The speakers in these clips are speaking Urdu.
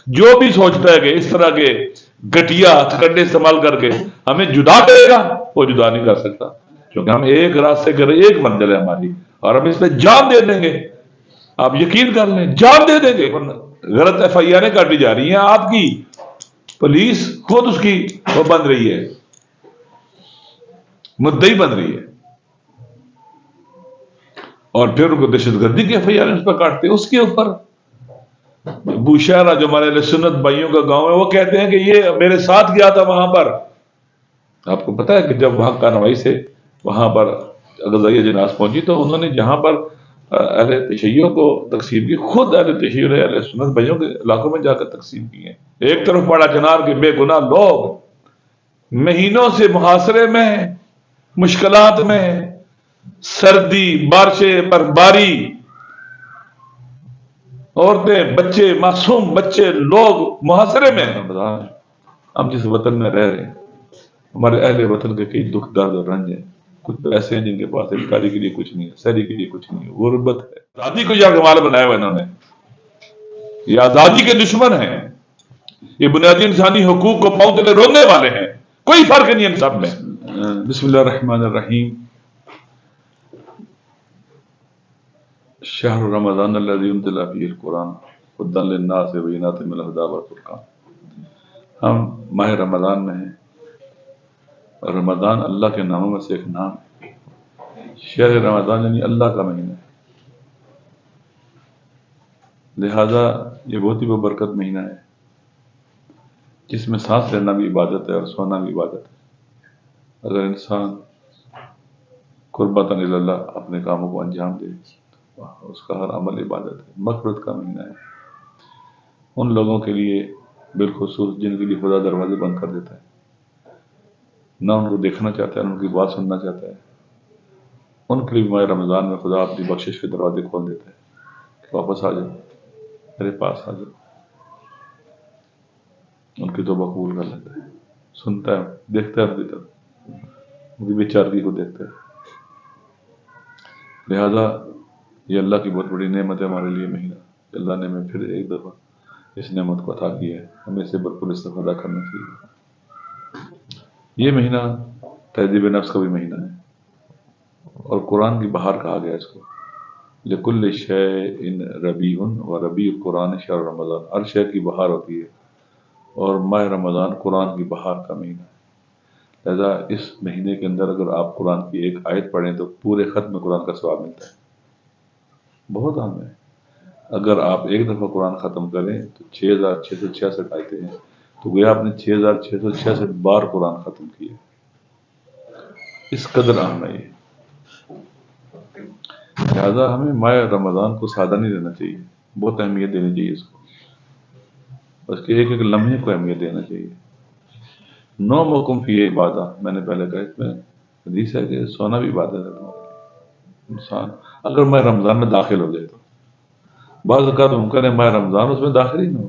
جو بھی سوچتا ہے کہ اس طرح کے گٹیا ہتھ کنڈے استعمال کر کے ہمیں جدا کرے گا، وہ جدا نہیں کر سکتا، کیونکہ ہم ایک راستے کے ایک منزل ہے ہماری، اور ہم اس پہ جان دے دیں گے، آپ یقین کر لیں جان دے دیں گے۔ غلط ایف آئی آریں کاٹی جا رہی ہیں آپ کی، پولیس خود اس کی وہ بن رہی ہے، مدعی بن رہی ہے، اور پھر ان کو دہشت گردی کی ایف آئی آر اس پر کاٹتے ہیں۔ اس کے اوپر بوشہرہ جو ہمارے اہل سنت بھائیوں کا گاؤں ہے، وہ کہتے ہیں کہ یہ میرے ساتھ گیا تھا وہاں پر۔ آپ کو پتا ہے کہ جب وہاں کارروائی سے وہاں پر غزیہ جناز پہنچی تو انہوں نے جہاں پر اہل تشیع کو تقسیم کی، خود اہل تشیع نے اہل سنت بھائیوں کے علاقوں میں جا کر تقسیم کی ہیں۔ ایک طرف پڑا چنار کے بے گناہ لوگ مہینوں سے محاصرے میں، مشکلات میں، سردی، بارشیں، برفباری، عورتیں، بچے، معصوم بچے، لوگ محاصرے میں ہیں۔ ہم جس وطن میں رہ رہے ہیں، ہمارے اہل وطن کے کئی دکھ درد اور رنج ہیں، کچھ ایسے ہیں جن کے پاس افطاری کے لیے کچھ نہیں ہے، سحری کے لیے کچھ نہیں ہے، غربت ہے۔ آزادی کو یرغمال بنایا ہوا انہوں نے، یہ آزادی کے دشمن ہیں، یہ بنیادی انسانی حقوق کو پاؤں تلے رونے والے ہیں، کوئی فرق نہیں ان سب میں۔ بسم اللہ الرحمن الرحیم۔ شہر رمضان الذی انزل فیہ القرآن ھدی للناس وبینات من الھدی والفرقان۔ ہم ماہ رمضان میں ہیں، اور رمضان اللہ کے ناموں میں سے ایک نام ہے۔ شہر رمضان یعنی اللہ کا مہینہ ہے، لہذا یہ بہت ہی ببرکت مہینہ ہے، جس میں سانس لینا بھی عبادت ہے اور سونا بھی عبادت ہے۔ اگر انسان قربۃ الی اللہ اپنے کاموں کو انجام دے، اس کا ہر عمل عبادت ہے۔ مغفرت کا مہینہ ہے ان لوگوں کے لیے بالخصوص جن کے لیے خدا دروازے بند کر دیتا ہے، نہ ان کو دیکھنا چاہتا ہے، نہ ان کی بات سننا چاہتا ہے، ان کے لیے ماہ رمضان میں خدا اپنی بخشش کے دروازے کھول دیتا ہے کہ واپس آ جاؤ، میرے پاس آ جاؤ۔ ان کی توبہ قبول کر لیتا ہے، سنتا ہے، دیکھتا ہے ان کی طرف، ان کی بیچارگی کو دیکھتا ہے۔ لہذا یہ اللہ کی بہت بڑی نعمت ہے ہمارے لیے مہینہ، اللہ نے ہمیں پھر ایک دفعہ اس نعمت کو عطا کیا ہے، ہمیں اسے بھرپور استفادہ کرنا چاہیے۔ یہ مہینہ تہذیب نفس کا بھی مہینہ ہے، اور قرآن کی بہار کہا گیا اس کو۔ لکل شیء ربیع وربیع القرآن شہر رمضان، ہر شے کی بہار ہوتی ہے، اور ماہ رمضان قرآن کی بہار کا مہینہ ہے۔ لہذا اس مہینے کے اندر اگر آپ قرآن کی ایک آیت پڑھیں تو پورے ختم قرآن کا ثواب ملتا ہے، بہت اہم ہے۔ اگر آپ ایک دفعہ قرآن ختم کریں تو 6666 آیتیں ہیں، تو گویا آپ نے 6666 بار قرآن ختم کیے، اس قدر اہم ہے یہ۔ لہذا ہمیں ماہ رمضان کو سادہ نہیں لینا چاہیے، بہت اہمیت دینی چاہیے اس کو، اس کے ایک ایک لمحے کو اہمیت دینا چاہیے۔ نومکم فیہ عبادہ، میں نے پہلے کہا، اس میں حدیث ہے کہ سونا بھی عبادت ہے تمہارے لیے۔ انسان اگر ماہ رمضان میں داخل ہو جائے تو بعض اوقات ممکن ہے ماہ رمضان اس میں داخل ہی نہ ہو،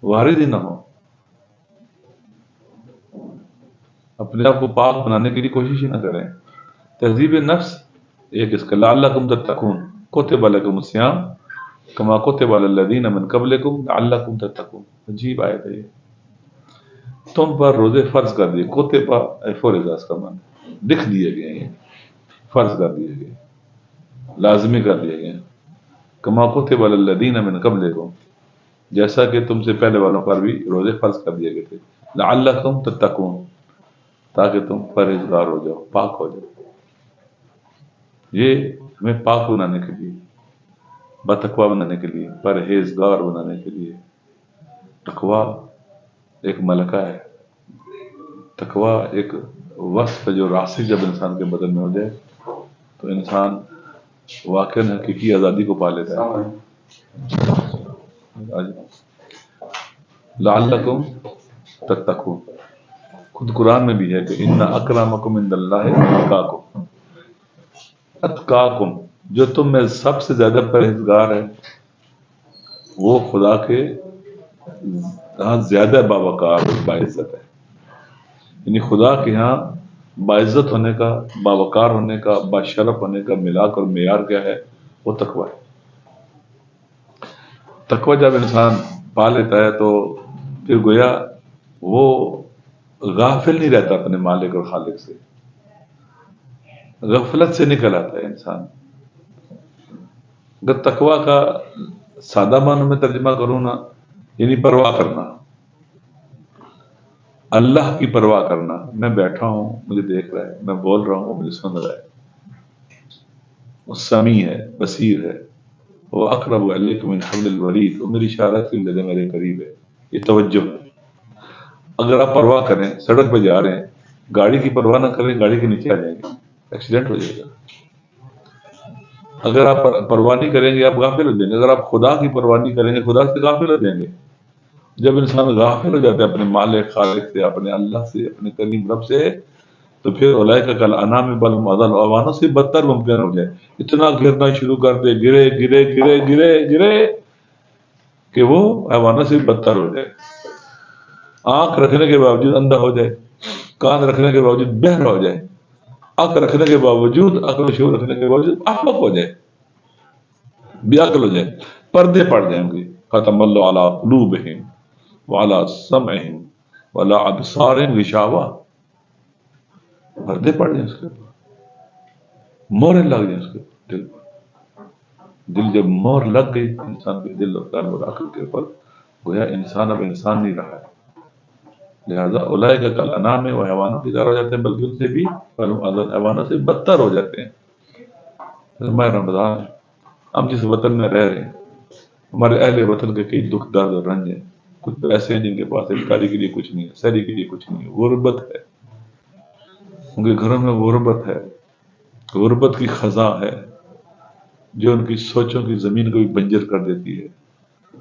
وارد ہی نہ ہو، اپنے آپ کو پاک بنانے کے لیے کوشش ہی نہ کریں۔ تہذیب نفس ایک اس کا لعلکم تتقون، کتب علیکم الصیام کما کتب علی الذین من قبلکم لعلکم تتقون۔ عجیب آیت ہے یہ، تم پر روزے فرض کر دیے، کتب فرض کا معنی لکھ دیے گئے ہیں، فرض کر دیے گئے، لازمی کر دیے گئے، کما کتب علی الذین من قبلکم، جیسا کہ تم سے پہلے والوں پر بھی روزے فرض کر دیے گئے تھے، لعلکم تتقون، تاکہ تم پرہیزگار ہو جاؤ، پاک ہو جاؤ۔ یہ ہمیں پاک بنانے کے لیے، بتقوی بنانے کے لیے، پرہیزگار بنانے کے لیے۔ تقوی ایک ملکہ ہے، تقوی ایک وصف ہے جو راسخ جب انسان کے بدن میں ہو جائے تو انسان واقعاً حقیقی آزادی کو پا لیتا ہے۔ لعلکم تتقون، خود قرآن میں بھی ہے کہ ان اکرمکم عند اللہ اتقاکم، اتقاکم، جو تم میں سب سے زیادہ پرہیزگار ہے وہ خدا کے ہاں زیادہ باوقار اور باعزت ہے۔ یعنی خدا کے ہاں باعزت ہونے کا، باوقار ہونے کا، باشرف ہونے کا ملاک اور معیار کیا ہے؟ وہ تقوی ہے۔ تقوی جب انسان پا لیتا ہے تو پھر گویا وہ غافل نہیں رہتا اپنے مالک اور خالق سے، غفلت سے نکل آتا ہے انسان۔ اگر تقوی کا سادہ معنوں میں ترجمہ کروں نا، یعنی پرواہ کرنا، اللہ کی پرواہ کرنا۔ میں بیٹھا ہوں، مجھے دیکھ رہا ہے، میں بول رہا ہوں، وہ مجھے سن رہا ہے، وہ سمیع ہے، بصیر ہے، وہ اقرب الیکم من حبل الورید، وہ میری اشارت کی لگے میرے قریب ہے۔ یہ توجہ ہے۔ اگر آپ پرواہ کریں، سڑک پہ جا رہے ہیں، گاڑی کی پرواہ نہ کریں، گاڑی کے نیچے آ جائیں گے، ایکسیڈنٹ ہو جائے گا۔ اگر آپ پرواہ نہیں کریں گے، آپ غافل ہو جائیں گے۔ اگر آپ خدا کی پرواہ نہیں کریں گے، خدا سے غافل ہو جائیں گے۔ جب انسان غافل ہو جاتا ہے اپنے مالک خالق سے، اپنے اللہ سے، اپنے کریم رب سے، تو پھر اولئک کالانعام بل هم اضل، حیوانوں سے بدتر ممکن ہو جائے۔ اتنا گرنا شروع کر دے، گرے گرے گرے گرے گرے کہ وہ حیوانوں سے بدتر ہو جائے۔ آنکھ رکھنے کے باوجود اندھا ہو جائے، کان رکھنے کے باوجود بہرا ہو جائے، عقل رکھنے کے باوجود، عقل و شعور رکھنے کے باوجود احمق ہو جائے، بے عقل ہو جائے، پردے پڑ جائیں گے۔ ختم اللہ علی قلوبہم وعلی سمعہم وعلی ابصارہم غشاوہ، پردے پڑ جائیں اس کے اوپر، مہریں لگ جائیں اس کے اوپر دل پر۔ دل جب مہر لگ گئی انسان کے دل اور قلب اور عقل کے اوپر، گویا انسان اب انسان نہیں رہا ہے۔ لہذا اولئک کالانعام، وہ حیوانوں کی طرح ہو جاتے ہیں، بلکہ ان سے بھی بل هم اضل، حیوانوں سے بدتر ہو جاتے ہیں۔ ماہ رمضان ہے، ہم جس وطن میں رہ رہے ہیں، ہمارے اہل وطن کے کئی دکھ درد اور رنج ہیں۔ کچھ تو ایسے ہیں جن کے پاس افطاری کے لیے کچھ نہیں ہے، سحری کے لیے کچھ نہیں ہے، غربت ہے، ان کے گھروں میں غربت ہے، غربت کی خزاں ہے جو ان کی سوچوں کی زمین کو بھی بنجر کر دیتی ہے،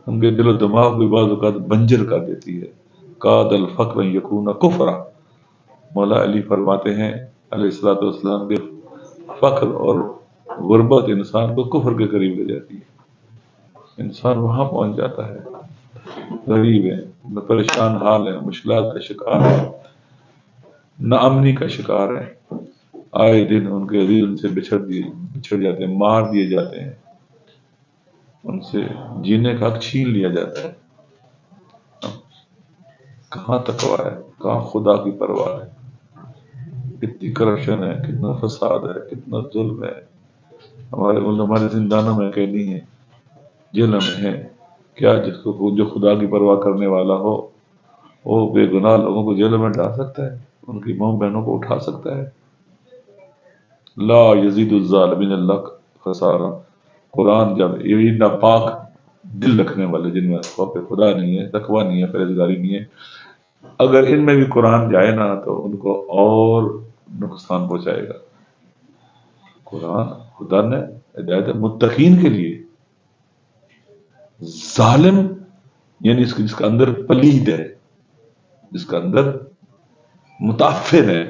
ان کے دل و دماغ کو بھی بعض اوقات بنجر کر دیتی ہے۔ کاد الفقر یکون کفرا، مولا علی فرماتے ہیں علیہ الصلوۃ والسلام کے فقر اور غربت انسان کو کفر کے قریب لے جاتی ہے۔ انسان وہاں پہنچ جاتا ہے، غریب ہے، پریشان حال ہے، مشکلات کا شکار ہے، ناامنی کا شکار ہے، آئے دن ان کے عزیز ان سے بچھڑ جاتے ہیں، مار دیے جاتے ہیں، ان سے جینے کا حق چھین لیا جاتا ہے۔ کہاں تقویٰ ہے، کہاں خدا کی پرواہ ہے؟ کتنی کرپشن ہے، کتنا فساد ہے، کتنا ظلم ہے۔ ہمارے زندانوں میں قیدی ہیں، جیلوں میں ہیں۔ کیا جس کو جو خدا کی پرواہ کرنے والا ہو وہ بے گناہ لوگوں کو جیلوں میں ڈال سکتا ہے، ان کی ماں بہنوں کو اٹھا سکتا ہے؟ لا یزید الظالمین اللہ خسارہ۔ قرآن جب یہ ناپاک دل رکھنے والے، جن میں خوف خدا نہیں ہے، تقویٰ نہیں ہے، پرہیزگاری نہیں ہے، اگر ان میں بھی قرآن جائے نا تو ان کو اور نقصان پہنچائے گا۔ قرآن خدا نے ہدایت متقین کے لیے، ظالم یعنی جس کا اندر پلید ہے، جس کا اندر متعفن ہے،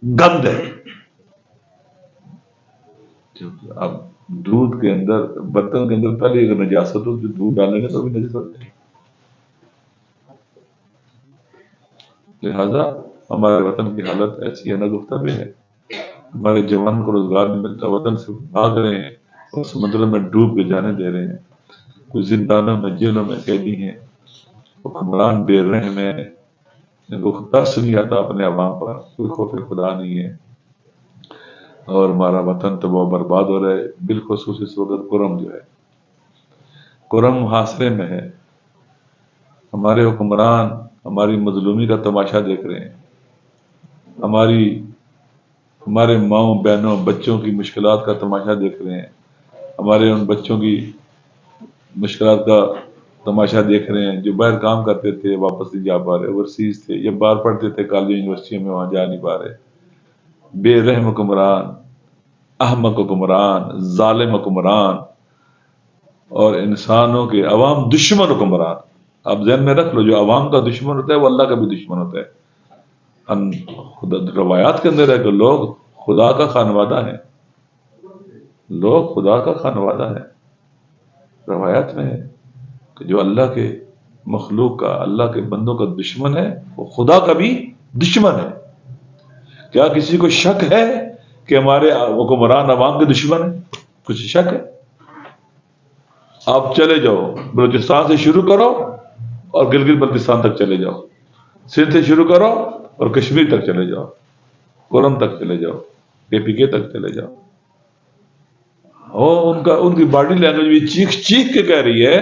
گند ہے۔ اب دودھ کے اندر، برتن کے اندر پہلے اگر نجاست ہو تو دودھ ڈالیں گے تو بھی نجاست ہو جائے گی۔ لہذا ہمارے وطن کی حالت ایسی ہے، نہ گفتہ بھی ہے، ہمارے جوان کو روزگار نہیں ملتا، وطن سے بھاگ رہے ہیں اور سمندر میں ڈوب کے جانے دے رہے ہیں۔ کچھ زندانوں میں، جیلوں میں قیدی ہیں، حکمران بے رحم ہیں، ان کو ترس نہیں آتا اپنے عوام پر، کوئی خوف خدا نہیں ہے، اور ہمارا وطن تباہ و برباد ہو رہا ہے۔ بالخصوص اس وقت کرم جو ہے، کرم محاصرے میں ہے۔ ہمارے حکمران ہماری مظلومی کا تماشا دیکھ رہے ہیں، ہمارے ماؤں بہنوں بچوں کی مشکلات کا تماشا دیکھ رہے ہیں، ہمارے ان بچوں کی مشکلات کا تماشا دیکھ رہے ہیں جو باہر کام کرتے تھے، واپس نہیں جا پا رہے، اوورسیز تھے یا باہر پڑھتے تھے کالج یونیورسٹیوں میں، وہاں جا نہیں پا رہے۔ بے رحم حکمران، احمق حکمران، ظالم حکمران، اور انسانوں کے عوام دشمن حکمران۔ آپ ذہن میں رکھ لو، جو عوام کا دشمن ہوتا ہے وہ اللہ کا بھی دشمن ہوتا ہے۔ خدا روایات کے اندر ہے کہ لوگ خدا کا خانوادہ ہیں، لوگ خدا کا خانوادہ ہیں۔ روایات میں ہے کہ جو اللہ کے مخلوق کا، اللہ کے بندوں کا دشمن ہے، وہ خدا کا بھی دشمن ہے۔ کیا کسی کو شک ہے کہ ہمارے حکمران عوام کے دشمن ہیں؟ کچھ شک ہے؟ آپ چلے جاؤ، بلوچستان سے شروع کرو، اور گلگت بلتستان تک چلے جاؤ، سندھ سے شروع کرو اور کشمیر تک چلے جاؤ، کورم تک چلے جاؤ، KPK تک چلے جاؤ. اور ان کی باڈی لینگویج بھی چیخ چیخ کے کہہ رہی ہے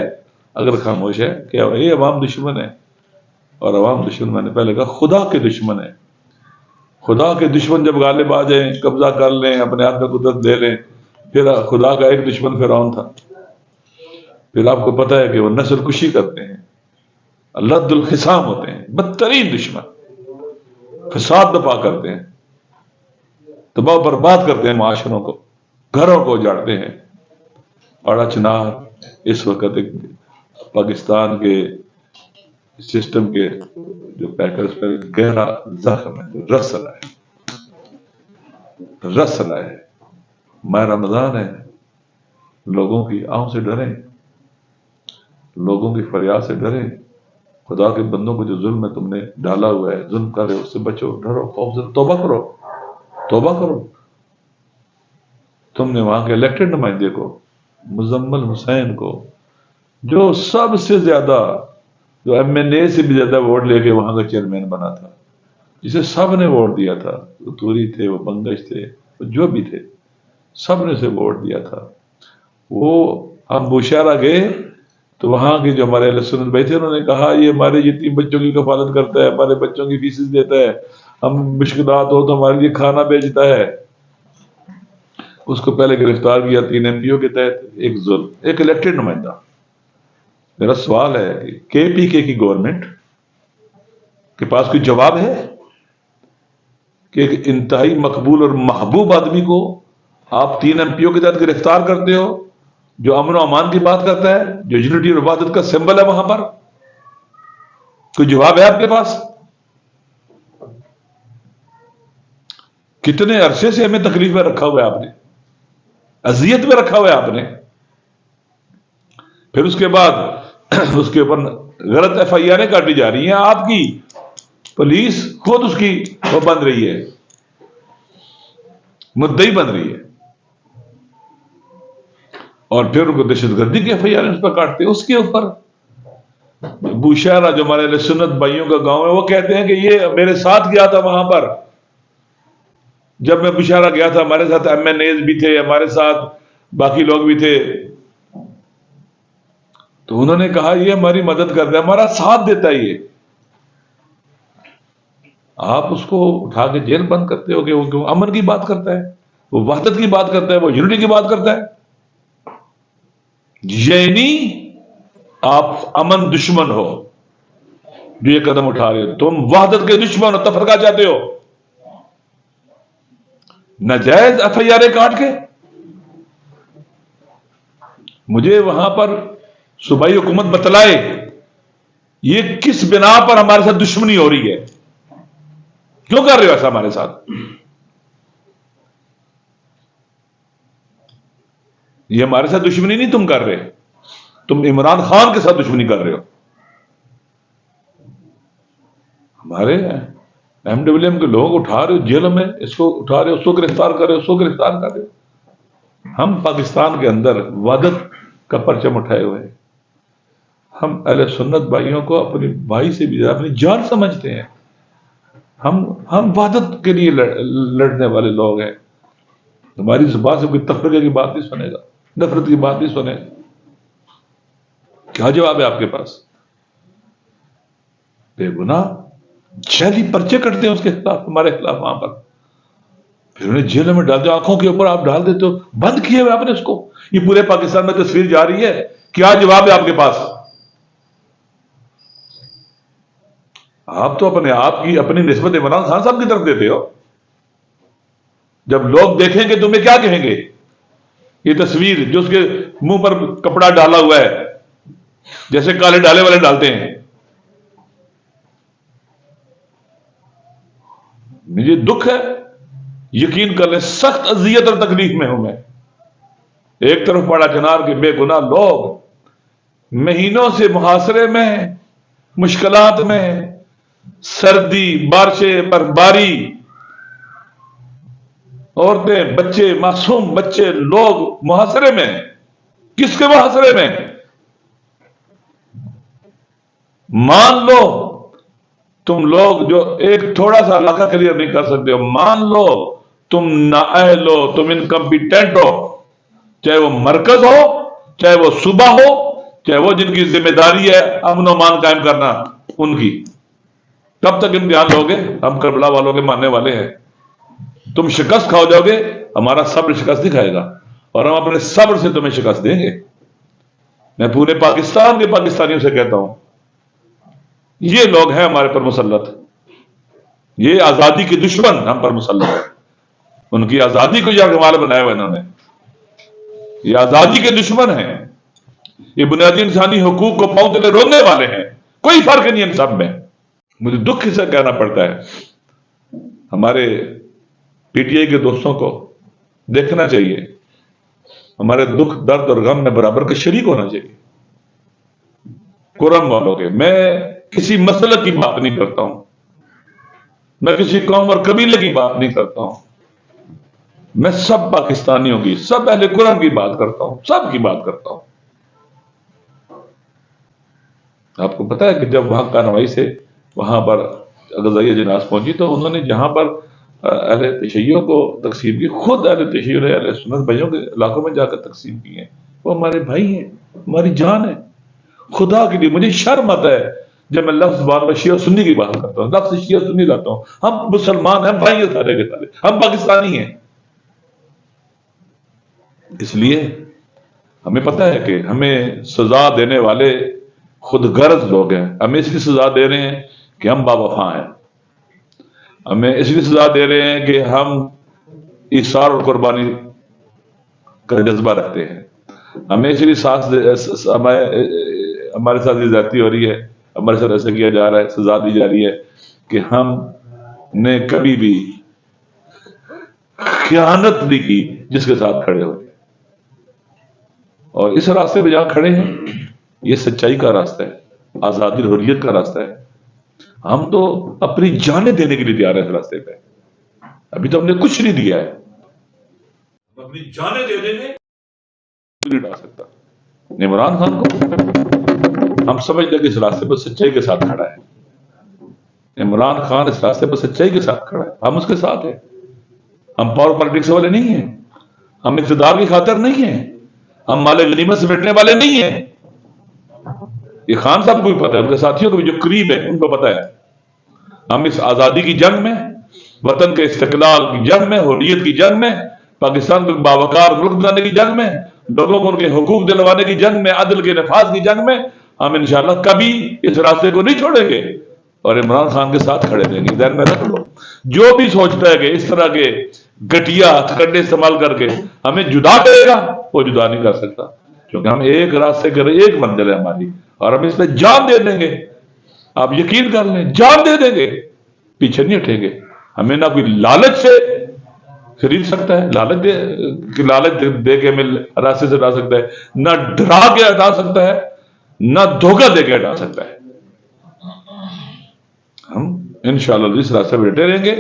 اگر خاموش ہے کہ یہ عوام دشمن ہے. اور عوام دشمن میں نے پہلے کہا خدا کے دشمن ہے. خدا کے دشمن جب غالب آ جائیں، قبضہ کر لیں، اپنے ہاتھ میں قدرت دے لیں، پھر خدا کا ایک دشمن فرعون تھا. پھر آپ کو پتہ ہے کہ وہ نسل کشی کرتے ہیں، لد الخصام ہوتے ہیں، بدترین دشمن، فساد بپا کرتے ہیں، تباہ و برباد کرتے ہیں، معاشروں کو، گھروں کو اجاڑتے ہیں. اور اچنار اس وقت ایک پاکستان کے سسٹم کے جو پیکرز پر گہرا زخم ہے، رس لائے. ماہ رمضان ہے، لوگوں کی آہوں سے ڈریں، لوگوں کی فریاد سے ڈریں. خدا کے بندوں کو جو ظلم ہے تم نے ڈالا ہوا ہے، ظلم کر رہے، اس سے بچو، ڈرو، خوف سے توبہ کرو، توبہ کرو. تم نے وہاں کے الیکٹڈ نمائندے کو، مزمل حسین کو، جو سب سے زیادہ، جو MNA سے بھی زیادہ ووٹ لے کے وہاں کا چیئرمین بنا تھا، جسے سب نے ووٹ دیا تھا، وہ توری تھے، وہ بنگش تھے، وہ جو بھی تھے، سب نے اسے ووٹ دیا تھا. وہ ہم بوشہرہ گئے تو وہاں کے جو ہمارے اہل سنت بھائی تھے، انہوں نے کہا یہ ہمارے یتیم بچوں کی کفالت کرتا ہے، ہمارے بچوں کی فیسز دیتا ہے، ہم مشکلات ہو تو ہمارے لیے کھانا بھیجتا ہے. اس کو پہلے گرفتار کیا 3 MPO کے تحت، ایک ظلم، ایک الیکٹڈ نمائندہ. میرا سوال ہے کہ KPK کی گورنمنٹ کے پاس کوئی جواب ہے کہ ایک انتہائی مقبول اور محبوب آدمی کو آپ 3 MPO کے تحت گرفتار کرتے ہو، جو امن و امان کی بات کرتا ہے، جو یونٹی اور وحدت کا سمبل ہے؟ وہاں پر کوئی جواب ہے آپ کے پاس؟ کتنے عرصے سے ہمیں تکلیف میں رکھا ہوا ہے آپ نے، اذیت میں رکھا ہوا ہے آپ نے. پھر اس کے بعد اس کے اوپر غلط FIR کاٹی جا رہی ہیں، آپ کی پولیس خود اس کی وہ بن رہی ہے، مدعی بن رہی ہے، اور پھر ان کو دہشت گردی کی FIR اس پر کاٹتے ہیں. اس کے اوپر بوشہرہ جو ہمارے اہل سنت بھائیوں کا گاؤں ہے، وہ کہتے ہیں کہ یہ میرے ساتھ گیا تھا وہاں پر، جب میں بوشہرہ گیا تھا ہمارے ساتھ MNAs بھی تھے، ہمارے ساتھ باقی لوگ بھی تھے، تو انہوں نے کہا یہ ہماری مدد کرتا ہے، ہمارا ساتھ دیتا ہے. یہ آپ اس کو اٹھا کے جیل بند کرتے ہو کہ وہ امن کی بات کرتا ہے، وہ وحدت کی بات کرتا ہے، وہ یونٹی کی بات کرتا ہے. یعنی آپ امن دشمن ہو جو یہ قدم اٹھا رہے ہو، تم وحدت کے دشمن ہو، تفرقہ چاہتے ہو، ناجائز FIR کاٹ کے. مجھے وہاں پر صوبائی حکومت بتلائے یہ کس بنا پر ہمارے ساتھ دشمنی ہو رہی ہے، کیوں کر رہے ہو ایسا ہمارے ساتھ؟ یہ ہمارے ساتھ دشمنی نہیں تم کر رہے، تم عمران خان کے ساتھ دشمنی کر رہے ہو. ہمارے MWM کے لوگ اٹھا رہے ہو جیلوں میں، اس کو اٹھا رہے ہو، اس کو گرفتار کر رہے ہو، اس کو گرفتار کر رہے ہو. ہم پاکستان کے اندر وحدت کا پرچم اٹھائے ہوئے ہیں. ہم اہل سنت بھائیوں کو اپنی بھائی سے بھی زیادہ اپنی جان سمجھتے ہیں. ہم وحدت کے لیے لڑنے والے لوگ ہیں. ہماری زبان سے کوئی تفرقے کی بات نہیں سنے گا، نفرت کی بات نہیں سنے گا. کیا جواب ہے آپ کے پاس؟ بے گناہ جعلی پرچے کٹتے ہیں اس کے خلاف، ہمارے خلاف وہاں پر، پھر انہیں جیلوں میں ڈال دو، آنکھوں کے اوپر آپ ڈال دیتے ہو، بند کیے ہوئے آپ نے اس کو. یہ پورے پاکستان میں تصویر جا رہی ہے. کیا جواب ہے آپ کے پاس؟ آپ تو اپنے آپ کی اپنی نسبت عمران خان صاحب کی طرف دیتے ہو. جب لوگ دیکھیں گے تمہیں کیا کہیں گے؟ یہ تصویر جو اس کے منہ پر کپڑا ڈالا ہوا ہے، جیسے کالے ڈالے والے ڈالتے ہیں. مجھے دکھ ہے، یقین کر لیں سخت اذیت اور تکلیف میں ہوں میں. ایک طرف پڑا چنار کے بے گناہ لوگ مہینوں سے محاصرے میں، مشکلات میں، سردی، بارشیں، برفباری، عورتیں، بچے، معصوم بچے، لوگ محاصرے میں. کس کے محاصرے میں؟ مان لو تم لوگ جو ایک تھوڑا سا علاقہ کلیئر نہیں کر سکتے ہو، مان لو تم نااہل ہو، تم انکمپیٹنٹ ہو، چاہے وہ مرکز ہو، چاہے وہ صوبہ ہو، چاہے وہ جن کی ذمہ داری ہے امن و امان قائم کرنا ان کی، کب تک امتحان لوگے؟ ہم کربلا والوں کے ماننے والے ہیں. تم شکست کھاؤ جاؤ گے، ہمارا صبر شکست نہیں کھائے گا، اور ہم اپنے صبر سے تمہیں شکست دیں گے. میں پورے پاکستان کے پاکستانیوں سے کہتا ہوں، یہ لوگ ہیں ہمارے پر مسلط، یہ آزادی کے دشمن ہم پر مسلط ہیں. ان کی آزادی کو یرغمال بنایا ہوا انہوں نے، یہ آزادی کے دشمن ہیں، یہ بنیادی انسانی حقوق کو پاؤں تلے رونے والے ہیں. کوئی فرق نہیں ان سب میں. مجھے دکھ سے کہنا پڑتا ہے، ہمارے پی ٹی آئی کے دوستوں کو دیکھنا چاہیے، ہمارے دکھ درد اور غم میں برابر کا شریک ہونا چاہیے. قرم والوں کے، میں کسی مسئلہ کی بات نہیں کرتا ہوں، میں کسی قوم اور قبیلے کی بات نہیں کرتا ہوں، میں سب پاکستانیوں کی، سب اہل قرآن کی بات کرتا ہوں، سب کی بات کرتا ہوں. آپ کو پتا ہے کہ جب وہاں کارروائی سے وہاں پر غزائیہ جناز پہنچی تو انہوں نے جہاں پر اہل تشیع کو تقسیم کی، خود اہل تشیع نے اہل سنت بھائیوں کے علاقوں میں جا کر تقسیم کی ہیں. وہ ہمارے بھائی ہیں، ہماری جان ہے. خدا کے لیے مجھے شرم آتا ہے جب میں لفظ بار بار شیعہ سنی کی بات کرتا ہوں، لفظ شیعہ سنی لاتا ہوں. ہم مسلمان ہیں، بھائی ہیں سارے کے سارے، ہم پاکستانی ہیں. اس لیے ہمیں پتہ ہے کہ ہمیں سزا دینے والے خود غرض لوگ ہیں. ہمیں اس لیے سزا دے رہے ہیں کہ ہم باوفا ہیں، ہمیں اس لیے سزا دے رہے ہیں کہ ہم ایثار اور قربانی کا جذبہ رکھتے ہیں. ہمیں اس لیے ہمارے ساتھ یہ زیادتی ہو رہی ہے، ہمارے ساتھ ایسا کیا جا رہا ہے، سزا دی جا رہی ہے کہ ہم نے کبھی بھی خیانت نہیں کی جس کے ساتھ کھڑے ہوئے. اور اس راستے پہ جہاں کھڑے ہیں یہ سچائی کا راستہ ہے، آزادی اور حریت کا راستہ ہے. ہم تو اپنی جانیں دینے کے لیے تیار ہیں اس راستے پہ. ابھی تو ہم نے کچھ نہیں دیا ہے، اپنی جانیں دے دیں گے، نہیں ڈال سکتا. عمران خان کو ہم سمجھتے کہ اس راستے پر سچائی کے ساتھ کھڑا ہے. عمران خان اس راستے پر سچائی کے ساتھ کھڑا ہے، ہم اس کے ساتھ ہیں. ہم پاور پالیٹکس والے نہیں ہیں، ہم اقتدار کی خاطر نہیں ہیں، ہم مال غنیمت سے بیٹھنے والے نہیں ہیں. یہ خان صاحب کو بھی پتا ہے، ان کے ساتھیوں کو بھی جو قریب ہے ان کو پتا ہے. ہم اس آزادی کی جنگ میں، وطن کے استقلال کی جنگ میں، حریت کی جنگ میں، پاکستان کو باوقار ملک بنانے کی جنگ میں، لوگوں کو ان کے حقوق دلوانے کی جنگ میں، عدل کے نفاذ کی جنگ میں ہم انشاءاللہ کبھی اس راستے کو نہیں چھوڑیں گے اور عمران خان کے ساتھ کھڑے رہیں گے. ذہن میں رکھ لو، جو بھی سوچتا ہے کہ اس طرح کے گٹیا ہتھکنڈے استعمال کر کے ہمیں جدا کرے گا، وہ جدا نہیں کر سکتا، کیونکہ ہم ایک راستے کریں، ایک منزل ہے ہماری، اور ہم اس پہ جان دے دیں گے. آپ یقین کر لیں، جان دے دیں گے، پیچھے نہیں ہٹیں گے. ہمیں نہ کوئی لالچ سے خرید سکتا ہے، لالچ دے کے ہمیں راستے سے ہٹا سکتا ہے، نہ ڈرا کے ہٹا سکتا ہے، نہ دھوکہ دے کے ہٹا سکتا ہے. ہم انشاءاللہ اس راستے پہ ڈٹے رہیں گے.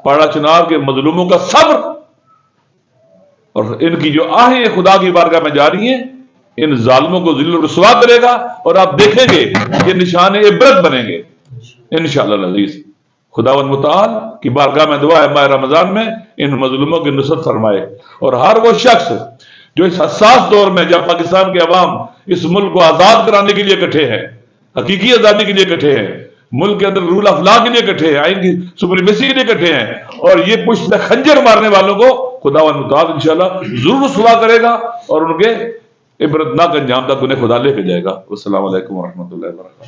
پاڑا چنار کے مظلوموں کا صبر اور ان کی جو آہیں خدا کی بارگاہ میں جاری ہیں، ان ظالموں کو ذل و رسوا کرے گا، اور آپ دیکھیں گے یہ نشان عبرت بنیں گے انشاءاللہ العزیز. خداوند متعال کی بارگاہ میں دعا ہے ماہ رمضان میں ان مظلوموں کی نصرت فرمائے، اور ہر وہ شخص جو اس حساس دور میں جب پاکستان کے عوام اس ملک کو آزاد کرانے کے لیے اکٹھے ہیں، حقیقی آزادی کے لیے اکٹھے ہیں، ملک کے اندر رول آف لا کے لیے اکٹھے ہیں، آئین کی سپریمیسی کے لیے اکٹھے ہیں، اور یہ پشت میں خنجر مارنے والوں کو خداوند متعال انشاءاللہ ضرور رسوا کرے گا اور ان کے عبرتناک انجام تک انہیں خدا لے کے جائے گا. والسلام علیکم ورحمۃ اللہ وبرکاتہ.